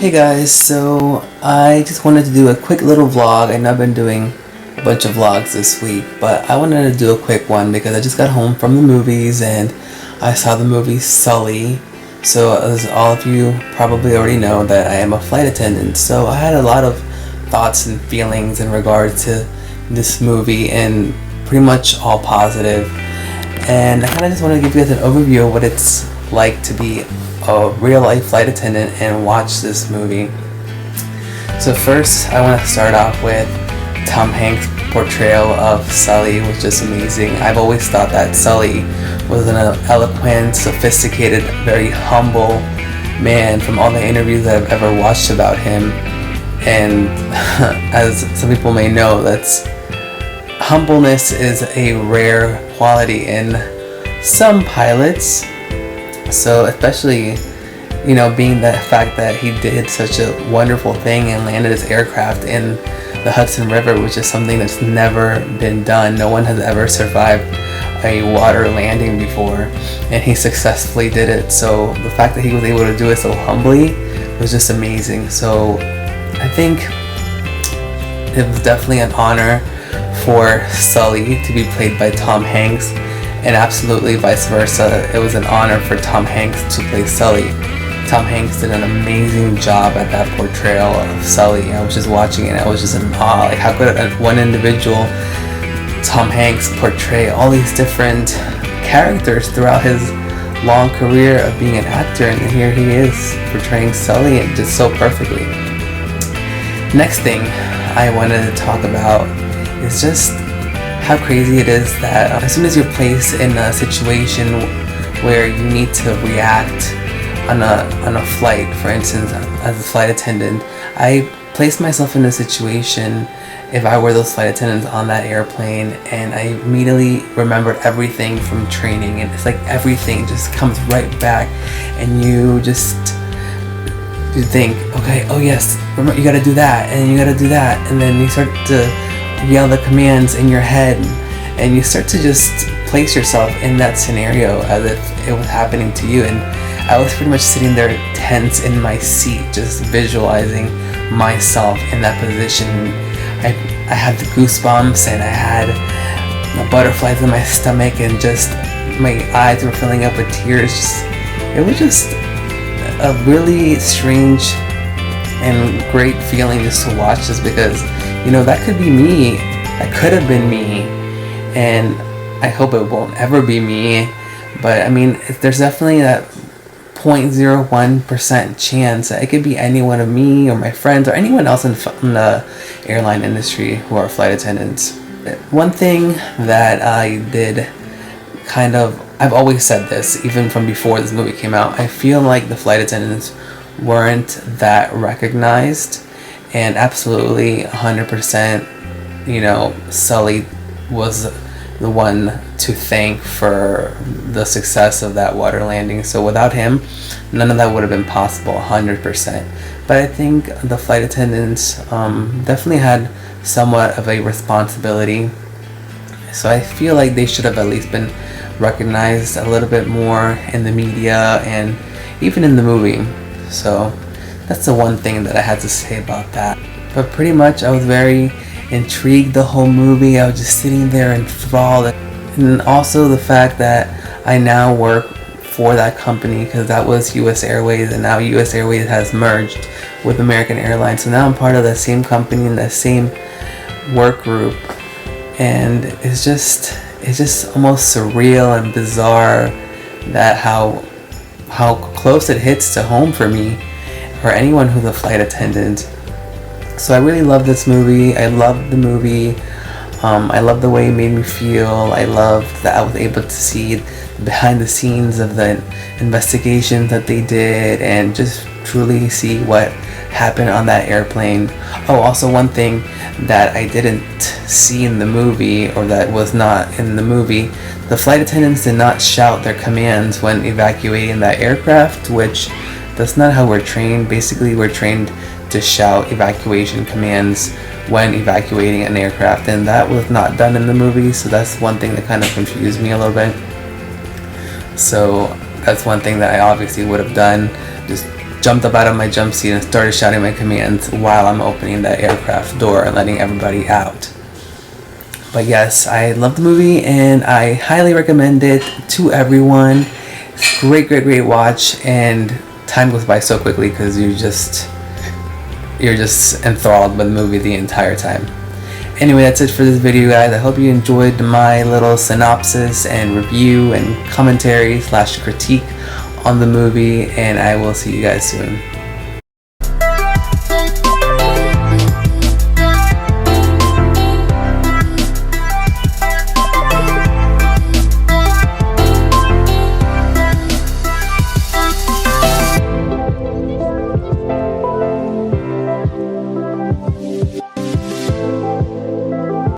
Hey guys, so I just wanted to do a quick little vlog. I know I've been doing a bunch of vlogs this week, but I wanted to do a quick one because I just got home from the movies and I saw the movie Sully. So as all of you probably already know that I am a flight attendant, so I had a lot of thoughts and feelings in regard to this movie and pretty much all positive. And I kind of just want to give you guys an overview of what it's like to be a real life flight attendant and watch this movie. So first I want to start off with Tom Hanks' portrayal of Sully was just amazing. I've always thought that Sully was an eloquent, sophisticated, very humble man from all the interviews that I've ever watched about him. And as some people may know, humbleness is a rare quality in some pilots. So especially, being the fact that he did such a wonderful thing and landed his aircraft in the Hudson River, which is something that's never been done. No one has ever survived a water landing before, and he successfully did it. So the fact that he was able to do it so humbly was just amazing. So I think it was definitely an honor for Sully to be played by Tom Hanks, and absolutely vice versa. It was an honor for Tom Hanks to play Sully. Tom Hanks did an amazing job at that portrayal of Sully. I was just watching it and I was just in awe. Like, how could one individual, Tom Hanks, portray all these different characters throughout his long career of being an actor, and here he is portraying Sully and just so perfectly. Next thing I wanted to talk about is just how crazy it is that as soon as you're placed in a situation where you need to react on a flight, for instance, as a flight attendant, I placed myself in a situation if I were those flight attendants on that airplane, and I immediately remembered everything from training, and it's like everything just comes right back, and you think, okay, oh yes, remember, you gotta do that, and you gotta do that, and then you start to yell the commands in your head, and you start to just place yourself in that scenario as if it was happening to you. And I was pretty much sitting there tense in my seat, just visualizing myself in that position. I had the goosebumps and I had the butterflies in my stomach, and just my eyes were filling up with tears. It was just a really strange and great feeling just to watch this, because that could be me, that could have been me, and I hope it won't ever be me. But I mean, there's definitely that 0.01% chance that it could be any one of me or my friends or anyone else in the airline industry who are flight attendants. One thing that I did I've always said this even from before this movie came out, I feel like the flight attendants weren't that recognized, and absolutely 100%, Sully was the one to thank for the success of that water landing. So without him, none of that would have been possible, 100%. But I think the flight attendants definitely had somewhat of a responsibility. So I feel like they should have at least been recognized a little bit more in the media and even in the movie. So that's the one thing that I had to say about that. But pretty much I was very intrigued the whole movie. I was just sitting there enthralled. And also the fact that I now work for that company, because that was US Airways, and now US Airways has merged with American Airlines. So now I'm part of the same company and the same work group, and it's just almost surreal and bizarre that how close it hits to home for me or anyone who's a flight attendant. So I really love this movie. I loved the movie. I love the way it made me feel. I loved that I was able to see behind the scenes of the investigations that they did and just truly see what happened on that airplane. Oh, also one thing that I didn't see in the movie, or that was not in the movie, the flight attendants did not shout their commands when evacuating that aircraft, which that's not how we're trained. Basically, we're trained to shout evacuation commands when evacuating an aircraft, and that was not done in the movie. So that's one thing that kind of confused me a little bit. So that's one thing that I obviously would have done, just jumped up out of my jump seat and started shouting my commands while I'm opening the aircraft door and letting everybody out. But yes, I love the movie and I highly recommend it to everyone. Great watch, and time goes by so quickly because you're just enthralled by the movie the entire time. Anyway, that's it for this video, guys. I hope you enjoyed my little synopsis and review and commentary / critique on the movie, and I will see you guys soon.